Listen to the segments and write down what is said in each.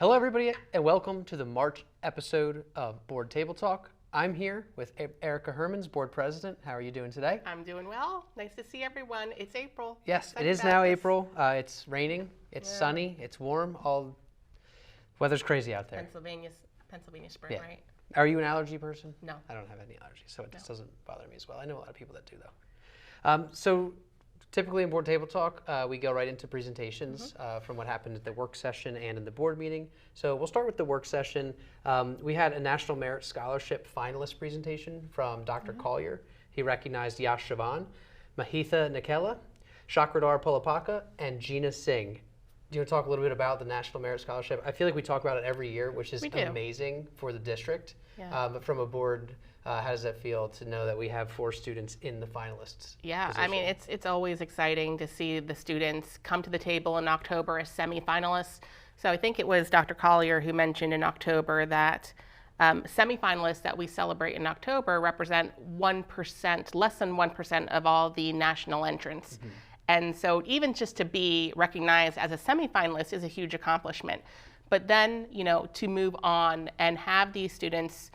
Hello, everybody, and welcome to the March episode of Board Table Talk. I'm here with Erica Hermans, Board President. How are you doing today? I'm doing well. Nice to see everyone. It's April. Yes, it is now April. It's raining, it's sunny, it's warm. All weather's crazy out there. Pennsylvania spring, right? Are you an allergy person? No. I don't have any allergies, so it just doesn't bother me as well. I know a lot of people that do, though. So typically in Board Table Talk, we go right into presentations from what happened at the work session and in the board meeting. So we'll start with the work session. We had a National Merit Scholarship finalist presentation from Dr. Collier. He recognized Yash Chavan, Mahitha Nikela, Shakradhar Polapaka, and Gina Singh. Do you want to talk a little bit about the National Merit Scholarship? I feel like we talk about it every year, which is amazing for the district. Yeah. But from a board, how does that feel to know that we have 4 students in the finalists? Yeah, position? I mean, it's always exciting to see the students come to the table in October as semifinalists. So I think it was Dr. Collier who mentioned in October that semifinalists that we celebrate in October represent 1%, less than 1% of all the national entrants. And so even just to be recognized as a semifinalist is a huge accomplishment. But then, to move on and have these students,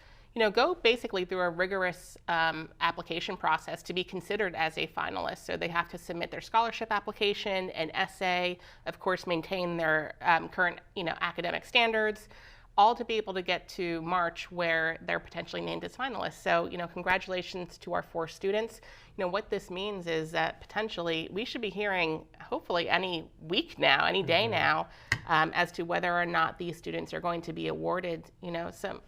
go basically through a rigorous application process to be considered as a finalist. So they have to submit their scholarship application, an essay, of course, maintain their current, academic standards, all to be able to get to March where they're potentially named as finalists. So, congratulations to our 4 students. What this means is that potentially we should be hearing, hopefully any week now, any day now, as to whether or not these students are going to be awarded, some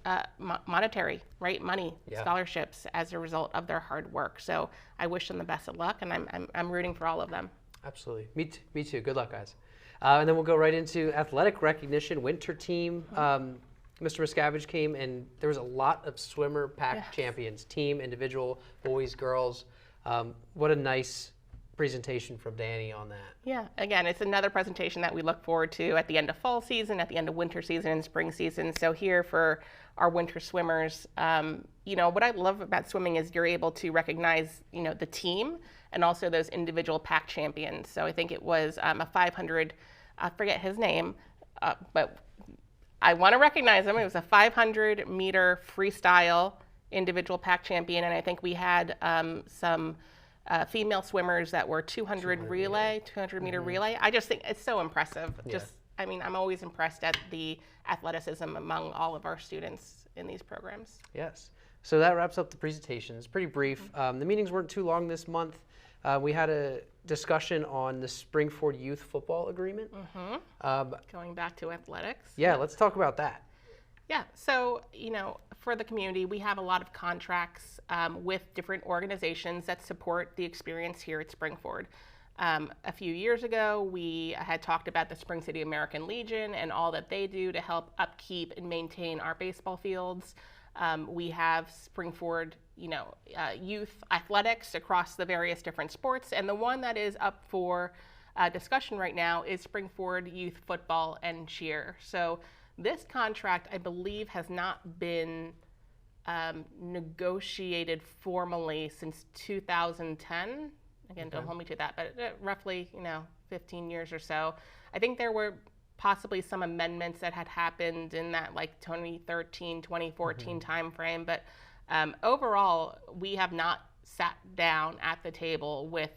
monetary, money, scholarships as a result of their hard work. So I wish them the best of luck, and I'm rooting for all of them. Absolutely. Me too. Good luck, guys. And then we'll go right into athletic recognition, winter team. Mr. Miscavige came, and there was a lot of swimmer pack champions, team, individual, boys, girls. What a nice presentation from Danny on that. Yeah, again, it's another presentation that we look forward to at the end of fall season, at the end of winter season, and spring season. So here for our winter swimmers, what I love about swimming is you're able to recognize, the team and also those individual pack champions. So I think it was a 500, I forget his name, but I want to recognize him. It was a 500 meter freestyle individual pack champion, and I think we had some female swimmers that were 200 meter relay. I just think it's so impressive. Yeah. I'm always impressed at the athleticism among all of our students in these programs. Yes. So that wraps up the presentations. Pretty brief. The meetings weren't too long this month. We had a discussion on the Spring-Ford Youth Football Agreement. Going back to athletics. Yeah, let's talk about that. Yeah, so, for the community, we have a lot of contracts with different organizations that support the experience here at Spring-Ford. A few years ago, we had talked about the Spring City American Legion and all that they do to help upkeep and maintain our baseball fields. We have Spring-Ford, youth athletics across the various different sports, and the one that is up for discussion right now is Spring-Ford Youth Football and Cheer. So this contract, I believe, has not been negotiated formally since 2010. Again, don't hold me to that, but roughly, 15 years or so. I think there were possibly some amendments that had happened in that 2013, 2014 timeframe, but overall, we have not sat down at the table with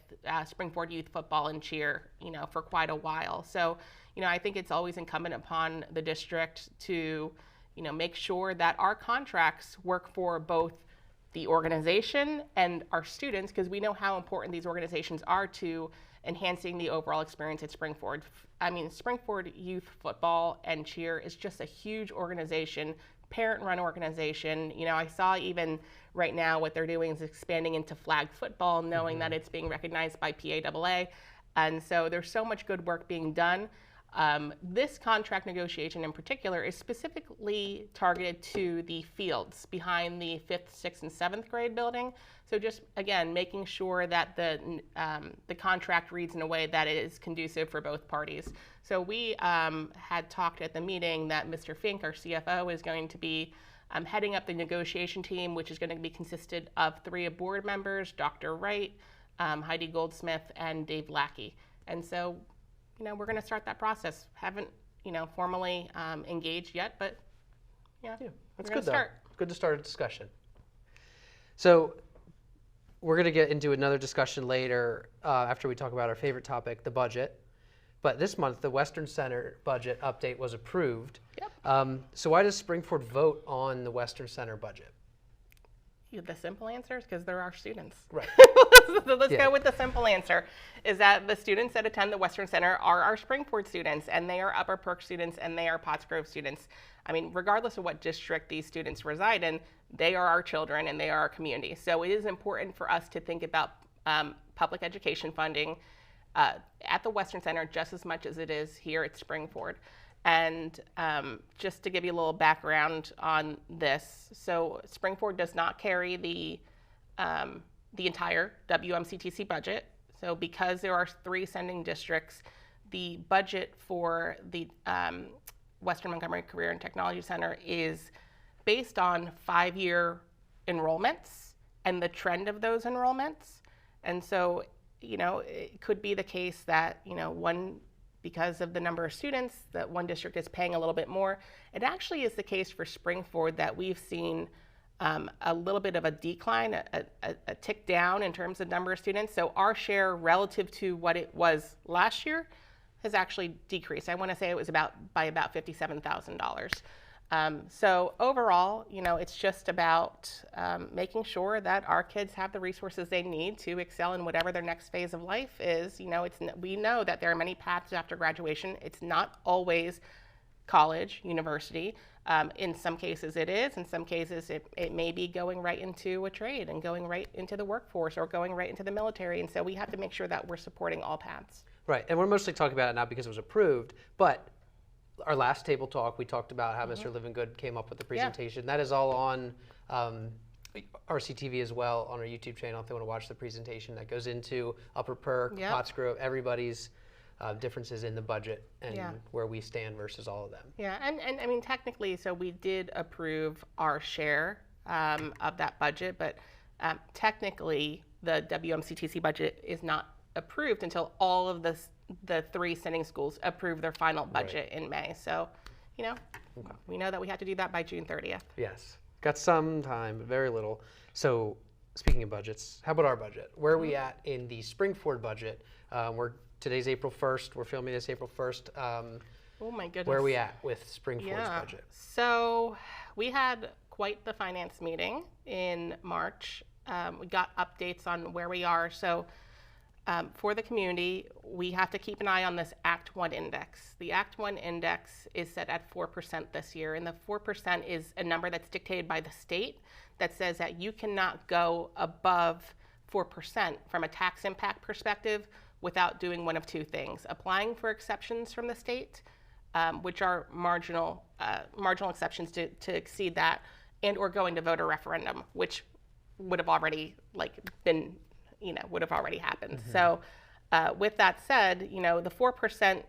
Spring-Ford Youth Football and Cheer, for quite a while. So, I think it's always incumbent upon the district to, make sure that our contracts work for both the organization and our students, because we know how important these organizations are to enhancing the overall experience at Spring-Ford. Spring-Ford Youth Football and Cheer is just a huge organization, parent-run organization. I saw even right now what they're doing is expanding into flag football, knowing that it's being recognized by PAAA. And so there's so much good work being done. This contract negotiation in particular is specifically targeted to the fields behind the 5th, 6th, and 7th grade building. So just, again, making sure that the contract reads in a way that it is conducive for both parties. So we had talked at the meeting that Mr. Fink, our CFO, is going to be heading up the negotiation team, which is going to be consisted of 3 board members, Dr. Wright, Heidi Goldsmith, and Dave Lackey. And so, we're going to start that process. Haven't formally engaged yet, but yeah, That's we're good gonna though. start. Good to start a discussion. So we're going to get into another discussion later after we talk about our favorite topic, the budget. But this month, the Western Center budget update was approved. Yep. So why does Springford vote on the Western Center budget? The simple answer is because they're our students. Right. So let's Yeah. go with the simple answer, is that the students that attend the Western Center are our Springford students, and they are Upper Perk students, and they are Potts Grove students. I mean, regardless of what district these students reside in, they are our children and they are our community. So it is important for us to think about public education funding at the Western Center just as much as it is here at Springford. And just to give you a little background on this, so Springford does not carry the entire WMCTC budget. So because there are 3 sending districts, the budget for the Western Montgomery Career and Technology Center is based on 5-year enrollments and the trend of those enrollments. And so, it could be the case that, because of the number of students, that one district is paying a little bit more. It actually is the case for Springford that we've seen a little bit of a decline, a tick down in terms of number of students. So our share relative to what it was last year has actually decreased. I want to say it was by about $57,000. So overall, it's just about making sure that our kids have the resources they need to excel in whatever their next phase of life is. We know that there are many paths after graduation. It's not always college, university. In some cases it is. In some cases it may be going right into a trade and going right into the workforce or going right into the military. And so we have to make sure that we're supporting all paths. Right. And we're mostly talking about it now because it was approved, but our last table talk, we talked about how Mr. Livingood came up with the presentation. Yeah. That is all on RCTV as well, on our YouTube channel if they want to watch the presentation. That goes into Upper Perk, Yep. Potts Grove, everybody's differences in the budget and where we stand versus all of them. Yeah, and I mean, technically, so we did approve our share of that budget, but technically the WMCTC budget is not approved until all of the 3 sending schools approve their final budget in May. So, we know that we have to do that by June 30th. Yes, got some time, but very little. So speaking of budgets, how about our budget? Where are we at in the Springford budget? Today's April 1st. We're filming this April 1st. Oh my goodness. Where are we at with Springford's budget? So we had quite the finance meeting in March. We got updates on where we are. So for the community, we have to keep an eye on this Act 1 index. The Act 1 index is set at 4% this year, and the 4% is a number that's dictated by the state that says that you cannot go above 4% from a tax impact perspective without doing one of 2 things: applying for exceptions from the state, which are marginal exceptions to exceed that, and or going to voter referendum, which would have already would have already happened. So with that said, the 4%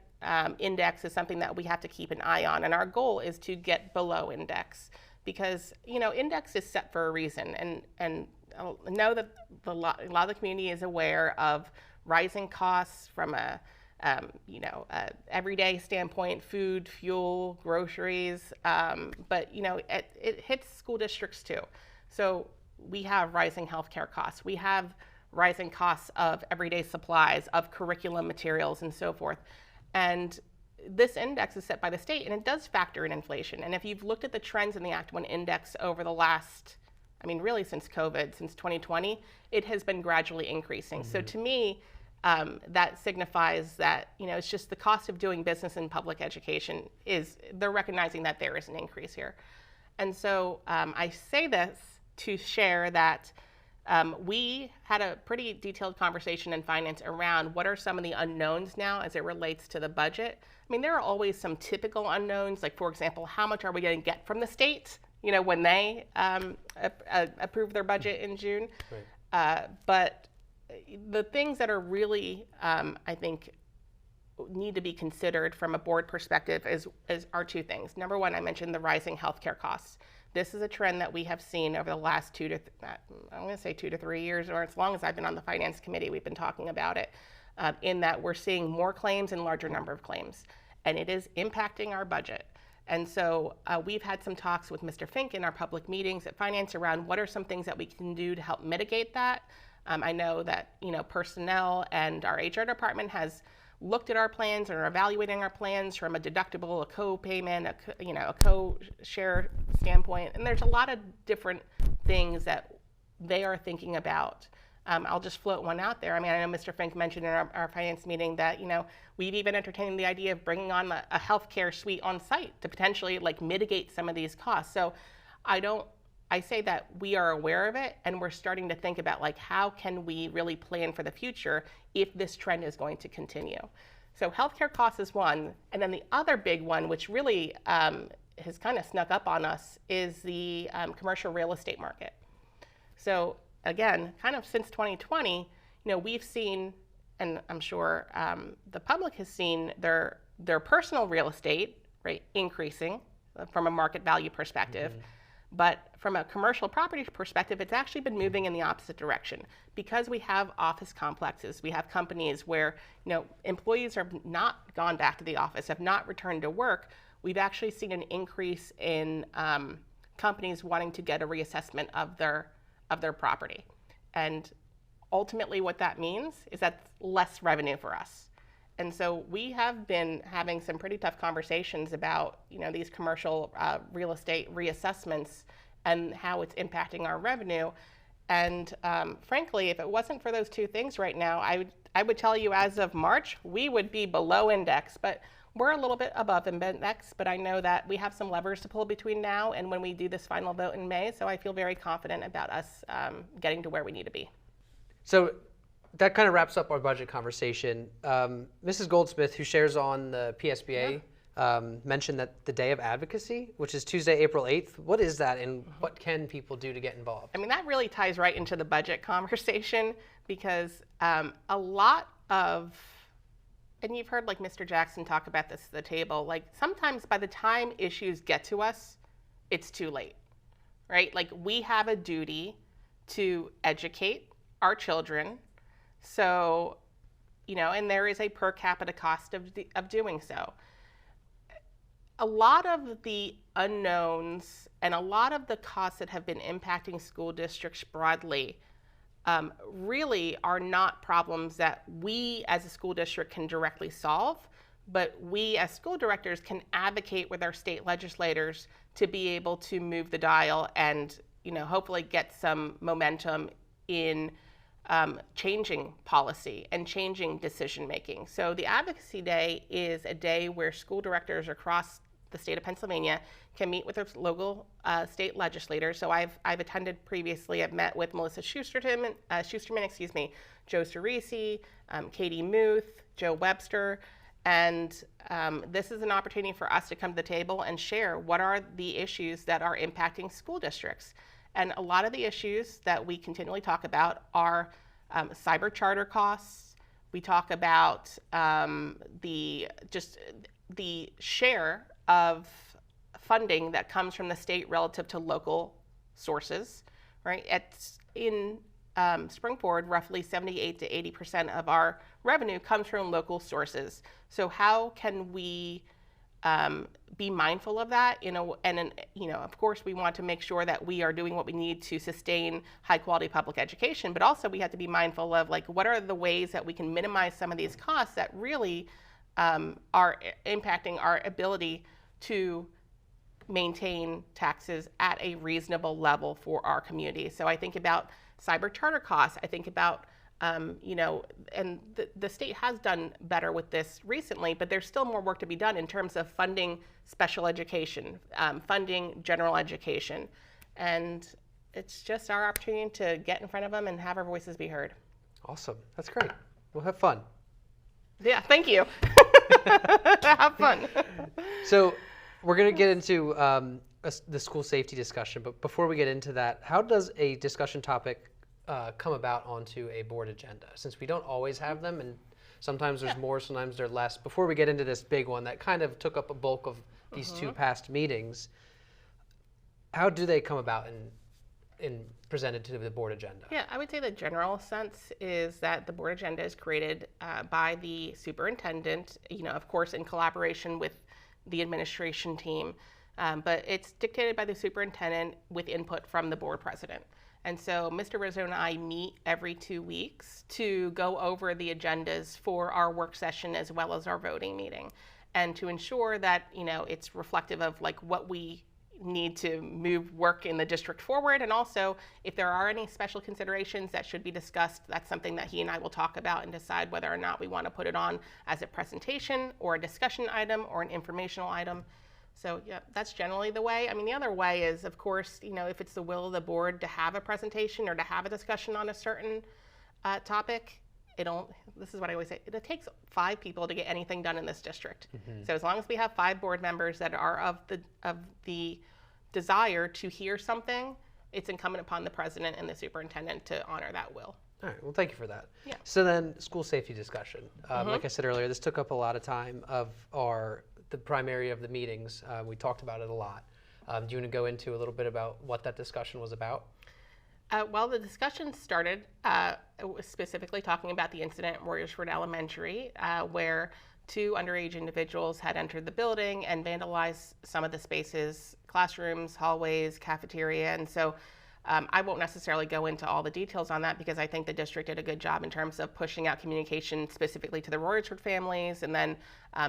index is something that we have to keep an eye on, and our goal is to get below index, because index is set for a reason, and I know that a lot of the community is aware of rising costs from a everyday standpoint: food, fuel, groceries, but it hits school districts too. So we have rising healthcare costs, we have rising costs of everyday supplies, of curriculum materials, and so forth. And this index is set by the state, and it does factor in inflation. And if you've looked at the trends in the Act 1 index over the last, really since COVID, since 2020, it has been gradually increasing. So to me, that signifies that, it's just the cost of doing business in public education they're recognizing that there is an increase here. And so I say this to share that we had a pretty detailed conversation in finance around what are some of the unknowns now as it relates to the budget. There are always some typical unknowns, like, for example, how much are we going to get from the state, when they approve their budget in June. Right. But the things that are really, I think, need to be considered from a board perspective are 2 things. Number one, I mentioned the rising healthcare costs. This is a trend that we have seen over the last 2 to 3 years, or as long as I've been on the finance committee, we've been talking about it, in that we're seeing more claims and larger number of claims. and it is impacting our budget. And so we've had some talks with Mr. Fink in our public meetings at Finance around what are some things that we can do to help mitigate that. I know that personnel and our HR department has looked at our plans and are evaluating our plans from a deductible, a co-payment, a co-share standpoint. And there's a lot of different things that they are thinking about. I'll just float one out there. I know Mr. Fink mentioned in our finance meeting that, we've even entertained the idea of bringing on a healthcare suite on site to potentially mitigate some of these costs. So I say that we are aware of it, and we're starting to think about how can we really plan for the future if this trend is going to continue. So healthcare costs is one, and then the other big one, which really has kind of snuck up on us, is the commercial real estate market. So again, kind of since 2020, we've seen, and I'm sure the public has seen their personal real estate rate increasing from a market value perspective. Mm-hmm. But from a commercial property perspective, it's actually been moving in the opposite direction. Because we have office complexes, we have companies where employees have not gone back to the office, have not returned to work, we've actually seen an increase in companies wanting to get a reassessment of their property. And ultimately what that means is that's less revenue for us. And so we have been having some pretty tough conversations about these commercial real estate reassessments and how it's impacting our revenue. And frankly, if it wasn't for those two things right now, I would tell you as of March, we would be below index, but we're a little bit above index. But I know that we have some levers to pull between now and when we do this final vote in May. So I feel very confident about us getting to where we need to be. So that kind of wraps up our budget conversation. Mrs. Goldsmith, who shares on the PSBA, mentioned that the Day of Advocacy, which is Tuesday, April 8th. What is that, and what can people do to get involved? That really ties right into the budget conversation, because a lot of, and you've heard Mr. Jackson talk about this at the table, sometimes by the time issues get to us, it's too late, right? We have a duty to educate our children. So, and there is a per capita cost of doing so. A lot of the unknowns and a lot of the costs that have been impacting school districts broadly really are not problems that we as a school district can directly solve, but we as school directors can advocate with our state legislators to be able to move the dial and, hopefully get some momentum in changing policy and changing decision making. So the Advocacy Day is a day where school directors across the state of Pennsylvania can meet with their local state legislators. So I've attended previously. I've met with Melissa Schusterman, Joe Cerisi, Katie Muth, Joe Webster, and this is an opportunity for us to come to the table and share what are the issues that are impacting school districts. And a lot of the issues that we continually talk about are cyber charter costs. We talk about the share of funding that comes from the state relative to local sources, right? In Springboard, roughly 78 to 80% of our revenue comes from local sources. So how can we be mindful of that, and of course we want to make sure that we are doing what we need to sustain high quality public education, but also we have to be mindful of what are the ways that we can minimize some of these costs that really are impacting our ability to maintain taxes at a reasonable level for our community. So I think about cyber charter costs. I think about and the state has done better with this recently, but there's still more work to be done in terms of funding special education, funding general education. And it's just our opportunity to get in front of them and have our voices be heard. Awesome. That's great. We'll have fun. Yeah, thank you. Have fun. So we're going to get into the school safety discussion, but before we get into that, how does a discussion topic come about onto a board agenda, since we don't always have them, and sometimes there's more, sometimes there's less? Before we get into this big one that kind of took up a bulk of these two past meetings, how do they come about, presented to the board agenda? Yeah, I would say the general sense is that the board agenda is created by the superintendent, of course, in collaboration with the administration team, but it's dictated by the superintendent with input from the board president. And so Mr. Rizzo and I meet every 2 weeks to go over the agendas for our work session as well as our voting meeting, and to ensure that, it's reflective of like what we need to move work in the district forward. And also, if there are any special considerations that should be discussed, that's something that he and I will talk about and decide whether or not we want to put it on as a presentation or a discussion item or an informational item. So yeah, that's generally the way. I mean, the other way is, of course, if it's the will of the board to have a presentation or to have a discussion on a certain topic, this is what I always say, it takes 5 people to get anything done in this district. So as long as we have 5 board members that are of the desire to hear something, it's incumbent upon the president and the superintendent to honor that will. All right, well, thank you for that. Yeah. So then, school safety discussion. Like I said earlier, this took up a lot of time of the primary of the meetings. We talked about it a lot. Do you want to go into a little bit about what that discussion was about? Well, the discussion started specifically talking about the incident at Royersford Elementary, where 2 underage individuals had entered the building and vandalized some of the spaces, classrooms, hallways, cafeteria. And so I won't necessarily go into all the details on that because I think the district did a good job in terms of pushing out communication specifically to the Royersford families and then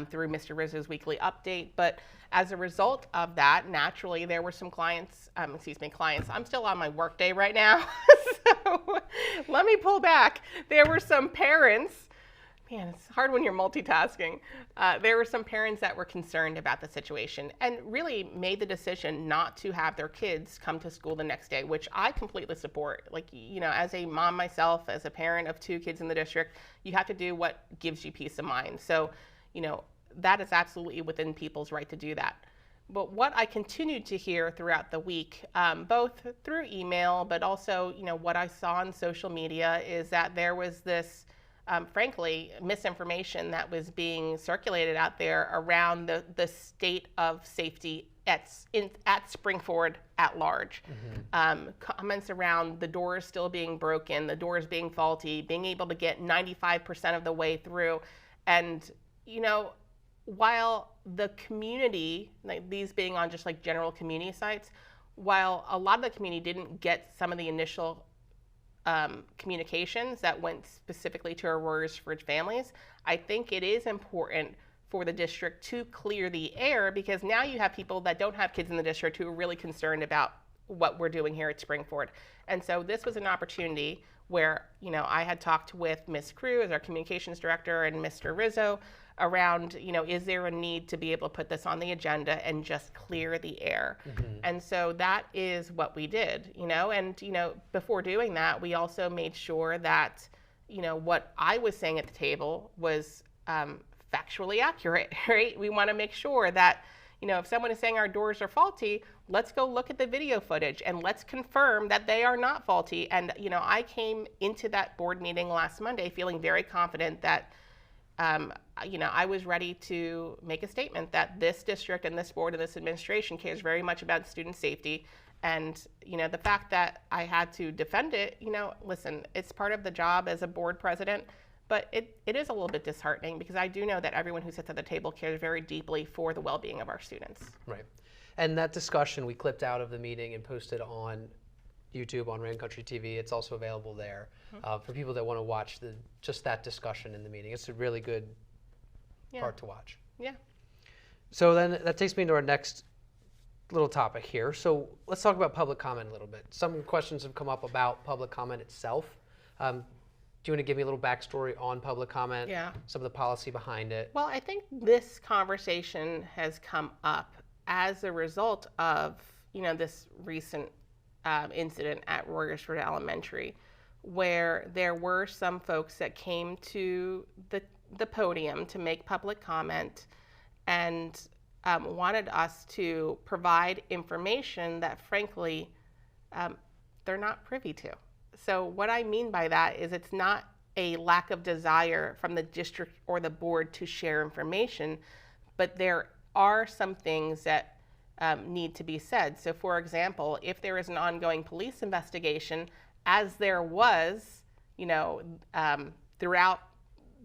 through Mr. Rizzo's weekly update. But as a result of that, naturally, there were some clients. I'm still on my work day right now, so let me pull back. There were some parents. Man, it's hard when you're multitasking. There were some parents that were concerned about the situation and really made the decision not to have their kids come to school the next day, which I completely support. Like, as a mom myself, as a parent of 2 kids in the district, you have to do what gives you peace of mind. So, that is absolutely within people's right to do that. But what I continued to hear throughout the week, both through email, but also, what I saw on social media is that there was this frankly, misinformation that was being circulated out there around the state of safety at Spring-Ford at large. Comments around the doors still being broken, the doors being faulty, being able to get 95% of the way through. And, while the community, like these being on just like general community sites, while a lot of the community didn't get some of the initial communications that went specifically to our Royersford families, I think it is important for the district to clear the air because now you have people that don't have kids in the district who are really concerned about what we're doing here at Spring-Ford. And so this was an opportunity where, I had talked with Ms. Crew as our communications director and Mr. Rizzo around, is there a need to be able to put this on the agenda and just clear the air? And so that is what we did, and, before doing that, we also made sure that, what I was saying at the table was factually accurate, right? We want to make sure that, if someone is saying our doors are faulty, let's go look at the video footage and let's confirm that they are not faulty. And, I came into that board meeting last Monday feeling very confident that I was ready to make a statement that this district and this board and this administration cares very much about student safety. And, the fact that I had to defend it, listen, it's part of the job as a board president, but it is a little bit disheartening because I do know that everyone who sits at the table cares very deeply for the well-being of our students. Right. And that discussion we clipped out of the meeting and posted on YouTube on Rand Country TV. It's also available there for people that want to watch just that discussion in the meeting. It's a really good part to watch. Yeah. So then that takes me into our next little topic here. So let's talk about public comment a little bit. Some questions have come up about public comment itself. Do you want to give me a little backstory on public comment? Yeah. Some of the policy behind it? Well, I think this conversation has come up as a result of, this recent incident at Royersford Elementary, where there were some folks that came to the podium to make public comment and wanted us to provide information that, frankly, they're not privy to. So what I mean by that is it's not a lack of desire from the district or the board to share information, but there are some things that need to be said. So, for example, if there is an ongoing police investigation, as there was, throughout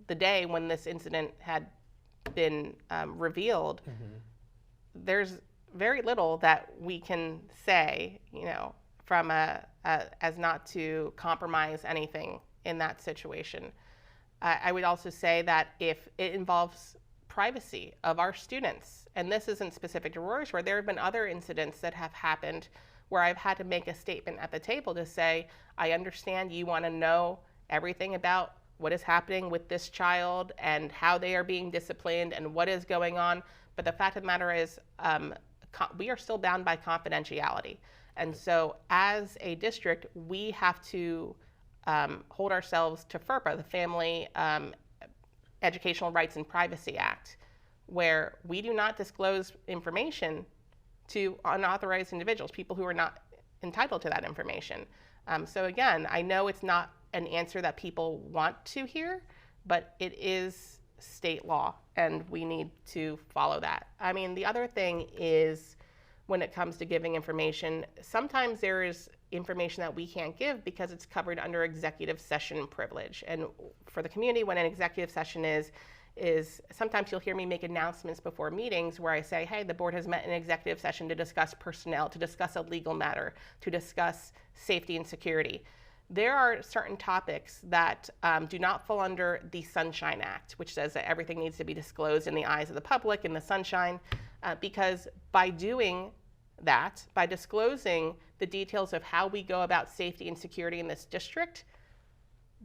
the day when this incident had been revealed, there's very little that we can say, from as not to compromise anything in that situation. I would also say that if it involves privacy of our students, and this isn't specific to Royersford, there have been other incidents that have happened where I've had to make a statement at the table to say, I understand you want to know everything about what is happening with this child and how they are being disciplined and what is going on, but the fact of the matter is we are still bound by confidentiality. And so as a district, we have to hold ourselves to FERPA, the Family Educational Rights and Privacy Act, where we do not disclose information to unauthorized individuals, people who are not entitled to that information. So again, I know it's not an answer that people want to hear, but it is state law, and we need to follow that. I mean, the other thing is when it comes to giving information, sometimes there is information that we can't give because it's covered under executive session privilege. And for the community, when an executive session is sometimes you'll hear me make announcements before meetings where I say, hey, the board has met in executive session to discuss personnel, to discuss a legal matter, to discuss safety and security. There are certain topics that do not fall under the Sunshine Act, which says that everything needs to be disclosed in the eyes of the public in the sunshine, because by doing that, by disclosing the details of how we go about safety and security in this district,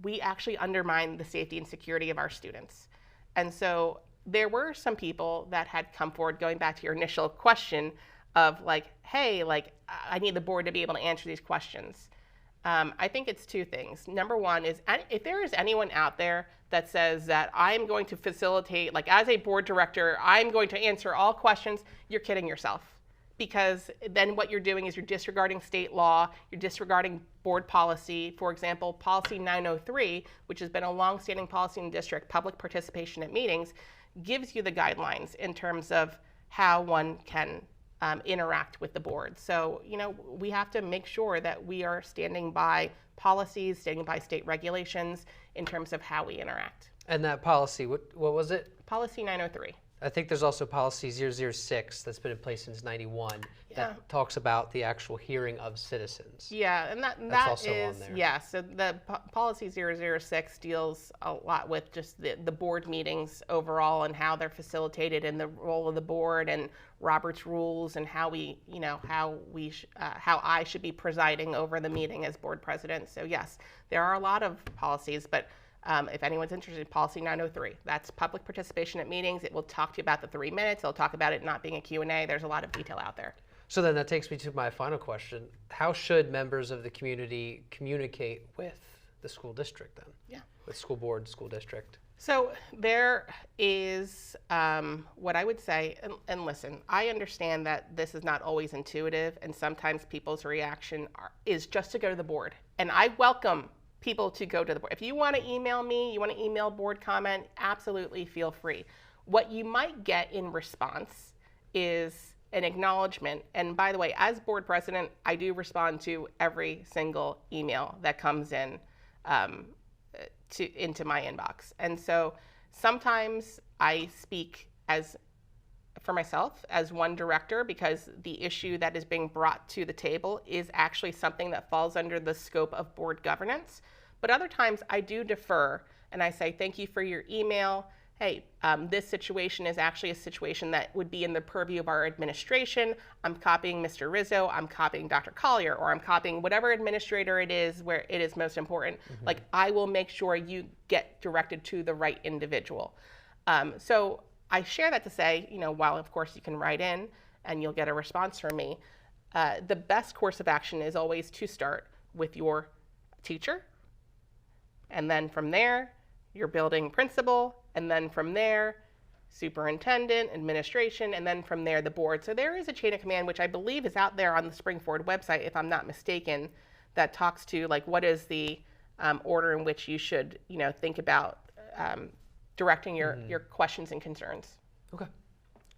we actually undermine the safety and security of our students. And so there were some people that had come forward, going back to your initial question of like, hey, like I need the board to be able to answer these questions. I think it's two things. Number one is, if there is anyone out there that says that I'm going to facilitate, like as a board director, I'm going to answer all questions, you're kidding yourself. Because then what you're doing is you're disregarding state law, you're disregarding board policy. For example, policy 903, which has been a long-standing policy in the district, public participation at meetings, gives you the guidelines in terms of how one can interact with the board. So, we have to make sure that we are standing by policies, standing by state regulations in terms of how we interact. And that policy, what was it? Policy 903. I think there's also policy 006 that's been in place since '91 that talks about the actual hearing of citizens. Yeah, and that's also on there. Yeah, so the policy 006 deals a lot with just the board meetings overall and how they're facilitated and the role of the board and Robert's rules and how I should be presiding over the meeting as board president. So yes, there are a lot of policies, but if anyone's interested in policy 903, that's public participation at meetings. It will talk to you about the 3 minutes. It'll talk about it not being a Q&A. There's a lot of detail out there. So then that takes me to my final question. How should members of the community communicate with the school district then? Yeah. With school board, school district? So there is what I would say, and listen, I understand that this is not always intuitive, and sometimes people's reaction is just to go to the board. And I welcome people to go to the board. If you want to email me, you want to email board comment, absolutely feel free. What you might get in response is an acknowledgement. And by the way, as board president, I do respond to every single email that comes in into my inbox. And so sometimes I speak for myself as one director because the issue that is being brought to the table is actually something that falls under the scope of board governance. But other times I do defer and I say, thank you for your email. Hey, this situation is actually a situation that would be in the purview of our administration. I'm copying Mr. Rizzo, I'm copying Dr. Collier, or I'm copying whatever administrator it is where it is most important. Mm-hmm. Like I will make sure you get directed to the right individual. So I share that to say, while of course you can write in and you'll get a response from me, the best course of action is always to start with your teacher. And then from there, your building principal, and then from there, superintendent, administration, and then from there, the board. So there is a chain of command, which I believe is out there on the Spring Forward website, if I'm not mistaken, that talks to like what is the order in which you should, think about directing your questions and concerns. Okay.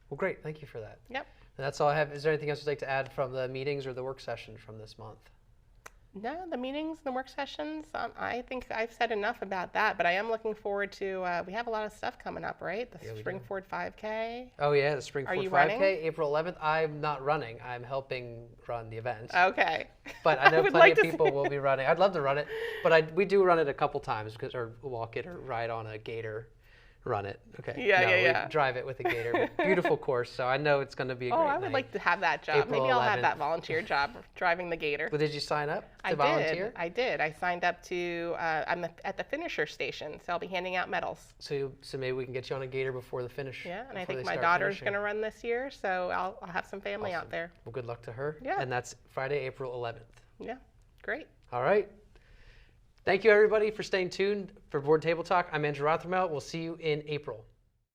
Well, great. Thank you for that. Yep. that's all I have. Is there anything else you'd like to add from the meetings or the work session from this month? No, the meetings, the work sessions, I think I've said enough about that, but I am looking forward to, we have a lot of stuff coming up, right? The Yeah, we do. Springford 5K. Oh yeah, the Springford you 5K, running? April 11th. I'm not running. I'm helping run the event. Okay. But I know would plenty like of to people see- will be running. I'd love to run it, but we do run it a couple times or walk it or ride on a gator. Run it. Okay. Yeah, no, yeah, we yeah. drive it with a gator. But beautiful course, so I know it's going to be a Oh, great I night. would like to have that job. April Maybe I'll have 11th. that volunteer job, driving the gator. Well, did you sign up to I volunteer? did. I did. I signed up to, I'm at the finisher station, so I'll be handing out medals. So maybe we can get you on a gator before the finish. Yeah, and I before think they my start daughter's finishing. going to run this year, so I'll have some family Awesome. out there. Well, good luck to her. Yeah. And that's Friday, April 11th. Yeah, great. All right. Thank you, everybody, for staying tuned for Board Table Talk. I'm Andrew Rothermel. We'll see you in April.